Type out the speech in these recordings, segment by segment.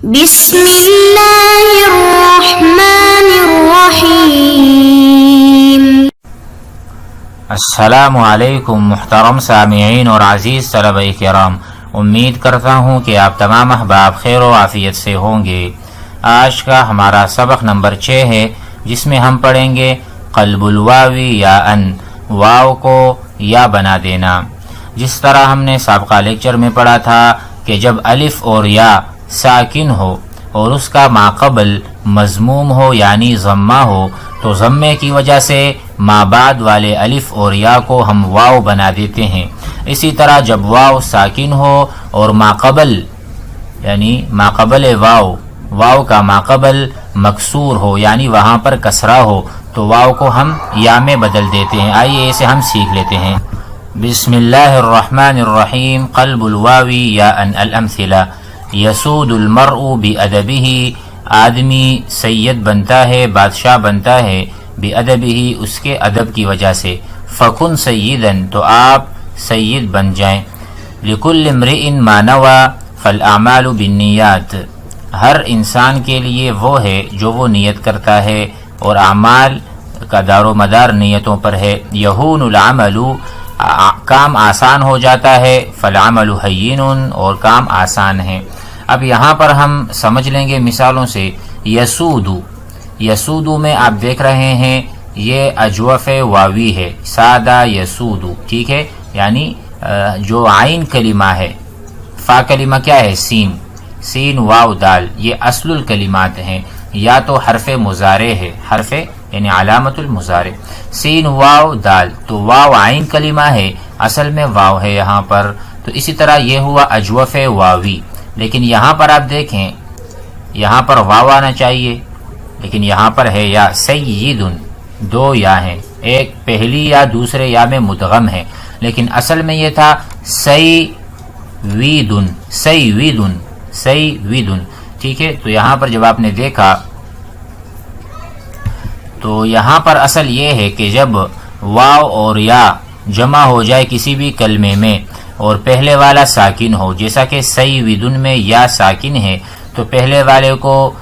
بسم اللہ الرحمن الرحیم۔ السلام علیکم محترم سامعین اور عزیز طلبہ کرام، امید کرتا ہوں کہ آپ تمام احباب خیر و عافیت سے ہوں گے۔ آج کا ہمارا سبق نمبر 6 ہے، جس میں ہم پڑھیں گے قلب الواوی یا ان، واو کو یا بنا دینا۔ جس طرح ہم نے سابقہ لیکچر میں پڑھا تھا کہ جب الف اور یا ساکن ہو اور اس کا ماقبل مضموم ہو یعنی ضمہ ہو تو ضمے کی وجہ سے ما بعد والے الف اور یا کو ہم واو بنا دیتے ہیں۔ اسی طرح جب واو ساکن ہو اور ماقبل یعنی ماقبل واو کا ماقبل مکسور ہو یعنی وہاں پر کسرہ ہو تو واو کو ہم یا میں بدل دیتے ہیں۔ آئیے اسے ہم سیکھ لیتے ہیں۔ بسم اللہ الرحمن الرحیم۔ قلب الواوی یا ان الامثلہ۔ یسود المرء بادبہ، آدمی سید بنتا ہے، بادشاہ بنتا ہے، بادبہ اس کے ادب کی وجہ سے۔ فکن سیدن تو آپ سید بن جائیں۔ لکل امرئ ما نوى فالاعمال بالنیات، ہر انسان کے لیے وہ ہے جو وہ نیت کرتا ہے اور اعمال کا دار و مدار نیتوں پر ہے۔ یہون العمل، کام آسان ہو جاتا ہے، فالعمل ہین، اور کام آسان ہے۔ اب یہاں پر ہم سمجھ لیں گے مثالوں سے۔ یسودو میں آپ دیکھ رہے ہیں یہ اجوف واوی ہے، سادہ یسودو، ٹھیک ہے، یعنی جو عین کلمہ ہے، فا کلمہ کیا ہے؟ سین واو دال، یہ اصل الکلمات ہیں۔ یا تو حرف مضارع ہے، حرف یعنی علامت المضارع، سین واو دال، تو واو عین کلمہ ہے، اصل میں واو ہے یہاں پر۔ تو اسی طرح یہ ہوا اجوف واوی، لیکن یہاں پر آپ دیکھیں یہاں پر واو آنا چاہیے، لیکن یہاں پر ہے یا سیدن، دو یا ہیں، ایک پہلی یا دوسرے یا میں مدغم ہے، لیکن اصل میں یہ تھا سیویدن، ٹھیک ہے۔ تو یہاں پر جب آپ نے دیکھا تو یہاں پر اصل یہ ہے کہ جب واو اور یا جمع ہو جائے کسی بھی کلمے میں اور پہلے والا ساکن ہو، جیسا کہ سیویدن میں یا ساکن ہے تو پہلے والے کو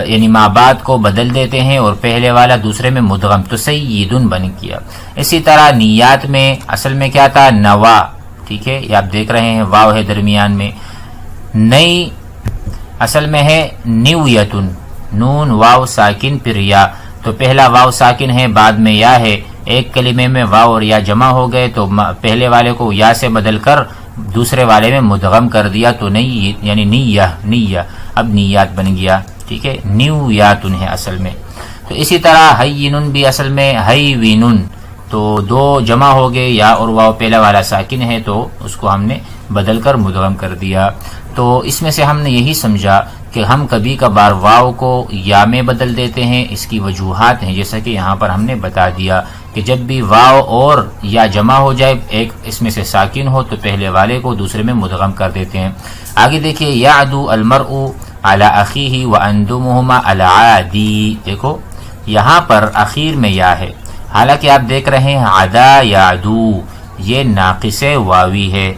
یعنی ما بعد کو بدل دیتے ہیں اور پہلے والا دوسرے میں مدغم، تو سیدن بن گیا۔ اسی طرح نیات میں اصل میں کیا تھا؟ نوا، ٹھیک ہے، یہ آپ دیکھ رہے ہیں واو ہے درمیان میں۔ نئی اصل میں ہے نیویتن، نون واو ساکن پھر یا، تو پہلا واو ساکن ہے بعد میں یا ہے، ایک کلمے میں واو اور یا جمع ہو گئے تو پہلے والے کو یا سے بدل کر دوسرے والے میں مدغم کر دیا تو نئی یعنی نیہ اب نیات بن گیا، ٹھیک ہے، نیویاتن ہے اصل میں۔ تو اسی طرح ہینن بھی اصل میں ہیوینن، تو دو جمع ہو گئے یا اور واو پہلا والا ساکن ہے تو اس کو ہم نے بدل کر مدغم کر دیا۔ تو اس میں سے ہم نے یہی سمجھا کہ ہم کبھی کبھار واو کو یا میں بدل دیتے ہیں، اس کی وجوہات ہیں جیسا کہ یہاں پر ہم نے بتا دیا کہ جب بھی واو اور یا جمع ہو جائے، ایک اس میں سے ساکن ہو تو پہلے والے کو دوسرے میں مدغم کر دیتے ہیں۔ آگے دیکھیے، یعدو المرء علی اخیہ واندمہما العادی، دیکھو یہاں پر اخیر میں یا ہے، حالانکہ آپ دیکھ رہے ہیں عدا یعدو، یہ ناقص واوی ہے۔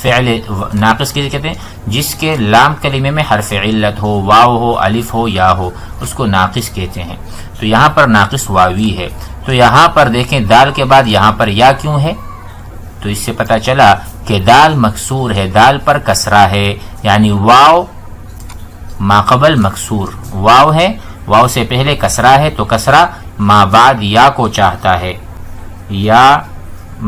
فعل ناقص کسے کہتے ہیں؟ جس کے لام کلمے میں حرف علت ہو، واو ہو، الف ہو، یا ہو، اس کو ناقص کہتے ہیں۔ تو یہاں پر ناقص واوی ہے، تو یہاں پر دیکھیں دال کے بعد یہاں پر یا کیوں ہے؟ تو اس سے پتہ چلا کہ دال مکسور ہے، دال پر کسرہ ہے، یعنی واو ماقبل مکسور، واو ہے، واو سے پہلے کسرہ ہے تو کسرہ ما بعد یا کو چاہتا ہے، یا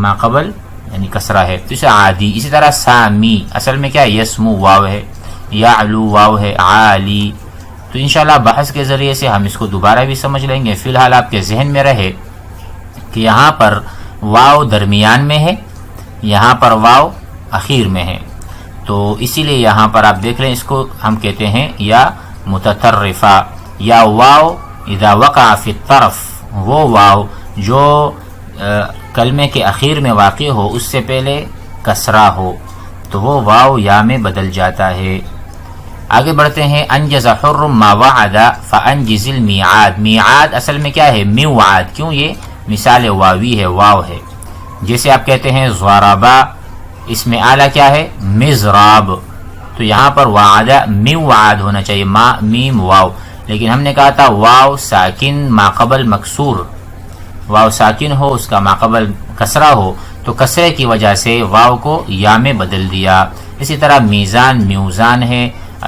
ماقبل یعنی کسرہ ہے، تو اسے عادی۔ اسی طرح سامی اصل میں کیا ہے؟ یسمو واو ہے، یعلو واو ہے، عالی۔ تو انشاءاللہ بحث کے ذریعے سے ہم اس کو دوبارہ بھی سمجھ لیں گے۔ فی الحال آپ کے ذہن میں رہے کہ یہاں پر واو درمیان میں ہے، یہاں پر واو اخیر میں ہے، تو اسی لیے یہاں پر آپ دیکھ لیں اس کو ہم کہتے ہیں یا متطرفہ، یا واو اذا وقع فی الطرف، وہ واو جو کلمے کے اخیر میں واقع ہو، اس سے پہلے کسرہ ہو تو وہ واو یا میں بدل جاتا ہے۔ آگے بڑھتے ہیں۔ انجز حر ما وعد فانجز المیعاد، میعاد اصل میں کیا ہے؟ میوعاد، کیوں؟ یہ مثال واوی ہے، واو ہے، جیسے آپ کہتے ہیں ضربا، اس میں اعلیٰ کیا ہے؟ مضراب، تو تو یہاں پر وعدہ میوعد ہونا چاہیے، ما میم واو، لیکن ہم نے کہا تھا واو ساکن ما قبل مکسور، واو ساکن ہو اس کا ما قبل کسرہ ہو، تو کسرے کی وجہ سے واو کو یا میں بدل دیا۔ اسی طرح میزان میوزان ہے،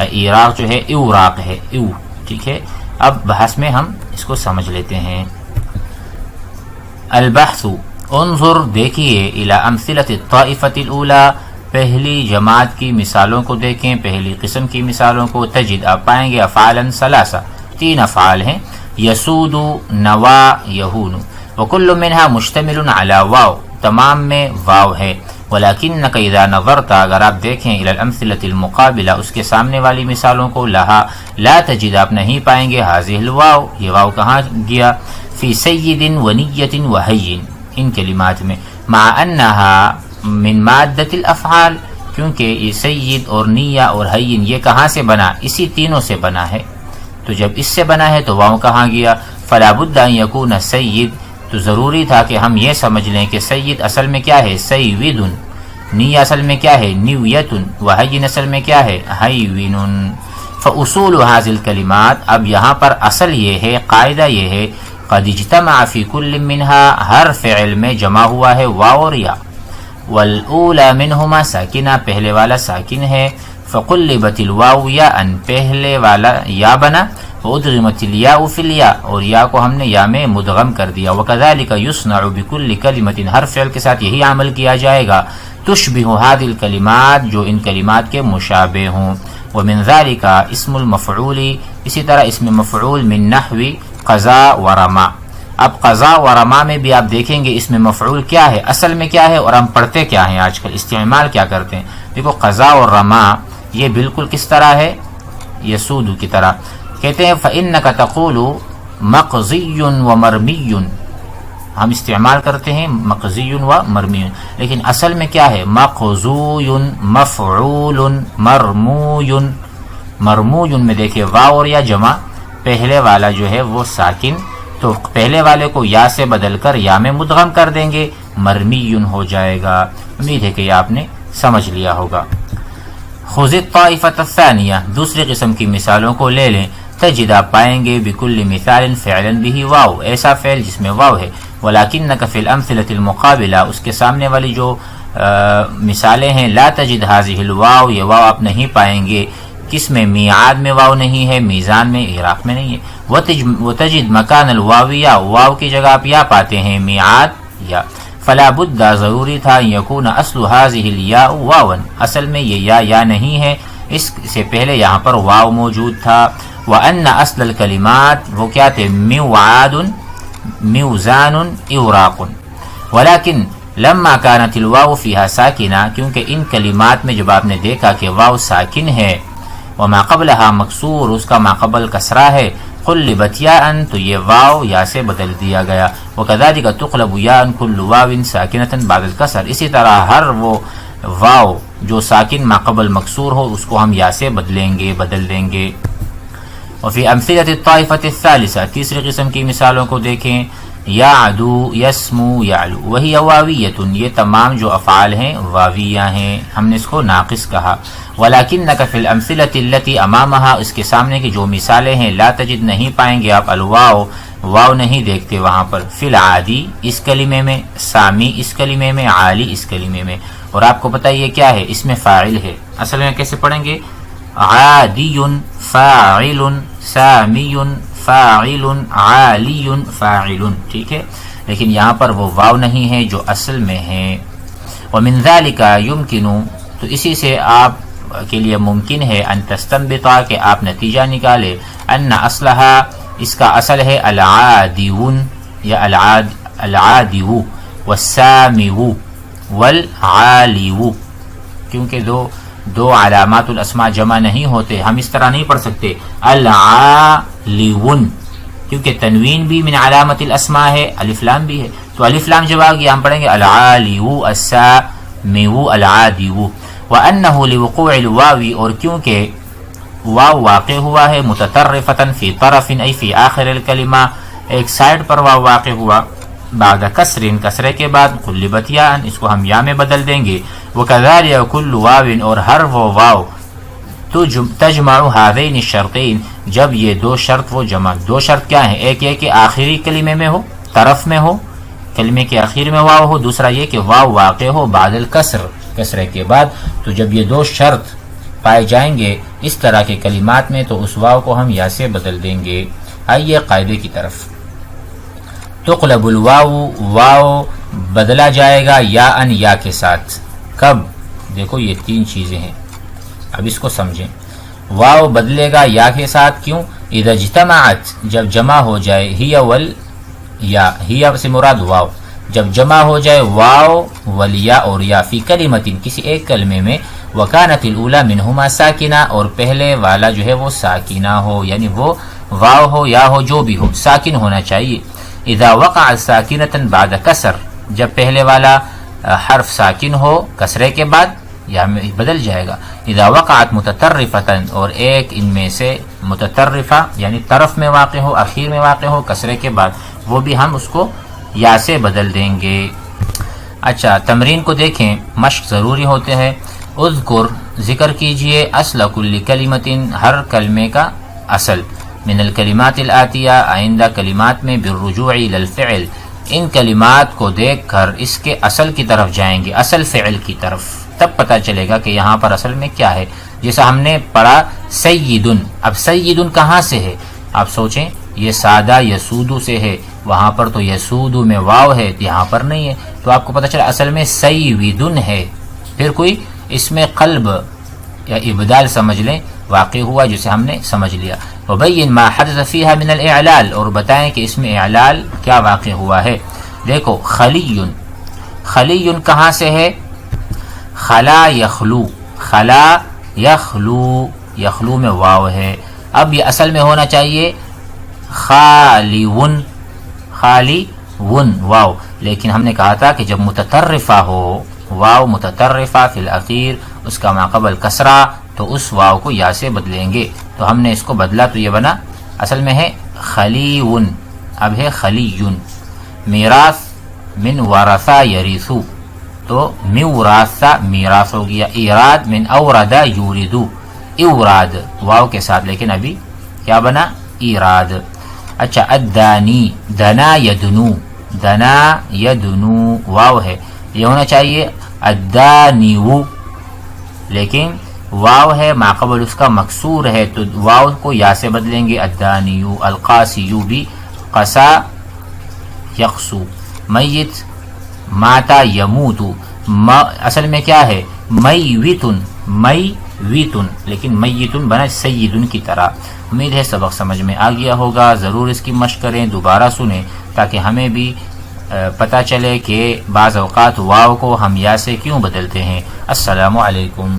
ایراق جو ہے اوراق ہے، او، ٹھیک ہے۔ اب بحث میں ہم اس کو سمجھ لیتے ہیں۔ البحث، انظر دیکھیے، الی امثلۃ الطائفۃ الاولی، پہلی جماعت کی مثالوں کو دیکھیں، پہلی قسم کی مثالوں کو۔ تجد، آپ پائیں گے افعالا ثلاثہ، 3 افعال ہیں، یسود، نوا، یہون، وکل منها مشتمل علی واو، تمام میں واو ہے۔ ولکنک اذا نظرت، اگر آپ دیکھیں، الی الامثلۃ المقابلہ، اس کے سامنے والی مثالوں کو، لہا لا تجد، آپ نہیں پائیں گے ہذہ الواو، یہ واو کہاں گیا؟ فی سید ونیۃ وحی، ان کلمات میں، مع انہا من مادۃ الافعال، کیونکہ یہ سید اور نیہ اور حین یہ کہاں سے بنا؟ اسی تینوں سے بنا ہے، تو جب اس سے بنا ہے تو واو کہاں گیا؟ فلا بد ان یکون سید، تو ضروری تھا کہ ہم یہ سمجھ لیں کہ سید اصل میں کیا ہے؟ سیود، نیہ اصل میں کیا ہے؟ نیویت، وحین اصل میں کیا ہے؟ حیوین۔ فاصول هذه الکلمات، اب یہاں پر اصل یہ ہے، قاعدہ یہ ہے، قد اجتمع فی کل منها، ہر فعل میں جمع ہوا ہے واو اور یا، والاولی منہما ساکنہ، پہلے والا ساکن ہے، فقلبت الواو یاء، پہلے والا یا بنا، وادغمت الیاء فی الیاء، اور یا کو ہم نے یا میں مدغم کر دیا۔ وکذالک یصنع بکل کلمۃ، ہر فعل کے ساتھ یہی عمل کیا جائے گا، تشبہ هذه الکلمات، جو ان کلمات کے مشابہ ہوں۔ ومن ذلك اسم المفعول، اسی طرح اسم مفعول من نحو قضا ورما۔ اب قضا ورما میں بھی آپ دیکھیں گے اسم مفعول کیا ہے، اصل میں کیا ہے، اور ہم پڑھتے کیا ہیں آج کل، استعمال کیا کرتے ہیں۔ دیکھو قضا اور رما یہ بالکل کس طرح ہے؟ یسود کی طرح۔ کہتے ہیں فإنک تقول مقضی و مرمی، ہم استعمال کرتے ہیں مقضی و مرمی، لیکن اصل میں کیا ہے؟ مقضوی، مفعول، مرموی۔ مرموی میں دیکھیں واو اور یا جمع، پہلے والا جو ہے وہ ساکن، تو پہلے والے کو یا سے بدل کر یا میں مدغم کر دیں گے، مرمی ہو جائے گا۔ امید ہے کہ یہ آپ نے سمجھ لیا ہوگا۔ خذ الطائفۃ الثانیہ، دوسری قسم کی مثالوں کو لے لیں۔ تجد، آپ پائیں گے بکل مثال فعلا به واو، ایسا فعل جس میں واو ہے، ولکنک فی الامثلۃ المقابلہ، اس کے سامنے والی جو مثالیں ہیں، لا تجد هذه الواو، یہ واو آپ نہیں پائیں گے، کس میں؟ میعاد میں واو نہیں ہے، میزان میں، عراق میں نہیں ہے۔ وتجد مکان الواویہ، واو کی جگہ آپ یا پاتے ہیں، میعاد یا۔ فلا بد، ضروری تھا، یکون اصل هذه الياء واوا، اصل میں یہ یا نہیں ہے، اس سے پہلے یہاں پر واو موجود تھا۔ وان اصل الکلمات، وہ کیا تھے؟ میوعاد، میوزان، اوراق۔ ولیکن لما كانت الواو فيها ساکنہ، کیونکہ ان کلمات میں جب آپ نے دیکھا کہ واو ساکن ہے، وما قبلها مکسور، اس کا ما قبل کسرہ ہے، قلبت یاء، تو یہ واو یا سے بدل دیا گیا۔ وکذالک تقلب یاء کل واو ساکنۃ بعد الکسر، اسی طرح ہر وہ واو جو ساکن ما قبل مکسور ہو اس کو ہم یا سے بدل دیں گے۔ وفی امثلۃ الطائفۃ الثالثہ، تیسری قسم کی مثالوں کو دیکھیں۔ یعدو، یسمو، یعلو، وہی واویۃ، یہ تمام جو افعال ہیں واویہ ہیں، ہم نے اس کو ناقص کہا۔ ولکنک فی الامثلۃ التی امامہا، اس کے سامنے کی جو مثالیں ہیں، لا تجد، نہیں پائیں گے آپ، الواو، واو نہیں دیکھتے وہاں پر، فی العادی، اس کلمے میں، سامی اس کلمے میں، عالی اس کلمے میں۔ اور آپ کو پتہ یہ کیا ہے؟ اس میں فاعل ہے، اصل میں کیسے پڑھیں گے؟ عادی فاعل، سامی فاعل، عالی فاعل، ٹھیک ہے، لیکن یہاں پر وہ واو نہیں ہے جو اصل میں ہے۔ ومن ذلک یمکن، تو اسی سے آپ کے لیے ممکن ہے، ان تستنبطا، کہ آپ نتیجہ نکالے، ان اصلہا، اس کا اصل ہے العادیون یا العادیو، والسامیو والعالیو، کیونکہ دو علامات الاسماء جمع نہیں ہوتے، ہم اس طرح نہیں پڑھ سکتے العالیون، کیونکہ تنوین بھی من علامت الاسماء ہے، الف لام بھی ہے، تو الف لام جب آ گیا ہم پڑھیں گے العالیو، السامیو، العادیو۔ وانہ لوقوع الواو، اور کیونکہ واو واقع ہوا ہے، متطرفۃ فی طرف، ای فی آخر الکلمہ، ایک سائڈ پر واو واقع ہوا، بعد کسر، کسرے کے بعد، قلبت یاء، اس کو ہم یا میں بدل دیں گے۔ وکذالک کل واو، اور ہر وہ واو تجمع هذین الشرطین، جب یہ دو شرط وہ جمع، دو شرط کیا ہیں؟ ایک یہ کہ آخری کلمے میں ہو، طرف میں ہو، کلمے کے آخر میں واو ہو، دوسرا یہ کہ واو واقع ہو بعد الکسر، کسرے کے بعد. تو جب یہ دو شرط پائے جائیں گے اس طرح کے کلمات میں تو اس واو کو ہم یا سے بدل دیں گے. آئیے قاعدے کی طرف. تقلب الواو، واو بدلا جائے گا یا ان، یا کے ساتھ. کب؟ دیکھو یہ تین چیزیں ہیں، اب اس کو سمجھیں. واو بدلے گا یا کے ساتھ، کیوں؟ اذا اجتمعت، جب جمع ہو جائے، ہی ول یا، ہی سے مراد واو، جب جمع ہو جائے واو والیا اور یا فی کلمۃ، کسی ایک کلمے میں، وکانت الاولی منہما ساکنہ، اور پہلے والا جو ہے وہ ساکنہ ہو، یعنی وہ واو ہو یا ہو جو بھی ہو ساکن ہونا چاہیے. اذا وقع ساکنۃ بعد کسر، جب پہلے والا حرف ساکن ہو کسرے کے بعد یا بدل جائے گا. اذا وقعت متطرفۃ، اور ایک ان میں سے متطرفہ یعنی طرف میں واقع ہو، اخیر میں واقع ہو کسرے کے بعد، وہ بھی ہم اس کو یا سے بدل دیں گے. اچھا تمرین کو دیکھیں، مشق ضروری ہوتے ہیں. اذکر، ذکر کیجئے، اصل کل کلمۃ، ہر کلمے کا اصل، من الکلمات الآتیہ، آئندہ کلمات میں، بالرجوع الی الفعل، ان کلمات کو دیکھ کر اس کے اصل کی طرف جائیں گے، اصل فعل کی طرف، تب پتہ چلے گا کہ یہاں پر اصل میں کیا ہے. جیسا ہم نے پڑھا سیدن، اب سیدن کہاں سے ہے؟ آپ سوچیں، یہ سادہ یسودو سے ہے، وہاں پر تو یسودو میں واو ہے، یہاں پر نہیں ہے، تو آپ کو پتہ چلا اصل میں سیدن ہے. پھر کوئی اس میں قلب یا ابدال سمجھ لیں واقع ہوا جسے ہم نے سمجھ لیا. وبین ما حدث فیہا من الاعلال، اور بتائیں کہ اس میں اعلال کیا واقع ہوا ہے. دیکھو خلی، خلی کہاں سے ہے؟ خلا یخلو، خلا یخلو، یخلو میں واو ہے. اب یہ اصل میں ہونا چاہیے خالیون، خالیون واو، لیکن ہم نے کہا تھا کہ جب متطرفہ ہو، واو متطرفہ فی الاخیر، اس کا ماقبل کسرہ، تو اس واو کو یا سے بدلیں گے. تو ہم نے اس کو بدلا تو یہ بنا، اصل میں ہے خلیون، اب ہے خلیون. میراث، من ورثہ یریثو، تو میراثہ میراث ہو گیا. ایراد، من اورد یوردو، اوراد واو کے ساتھ، لیکن ابھی کیا بنا؟ ایراد. اچھا الدانی، دنا یدنو، دنا یدنو واو ہے، یہ ہونا چاہیے الدانیو، لیکن واو ہے ماقبل اس کا مکسور ہے، تو واو کو یا سے بدلیں گے الدانیو. القاسیو بھی قسا یقسو. میت، ماتا یموتو، اصل میں کیا ہے؟ میوتن، میوتن، لیکن میتن بنا سیدن کی طرح. امید ہے سبق سمجھ میں آ گیا ہوگا. ضرور اس کی مشق کریں، دوبارہ سنیں تاکہ ہمیں بھی پتہ چلے کہ بعض اوقات واو کو ہم یا سے کیوں بدلتے ہیں. السلام علیکم.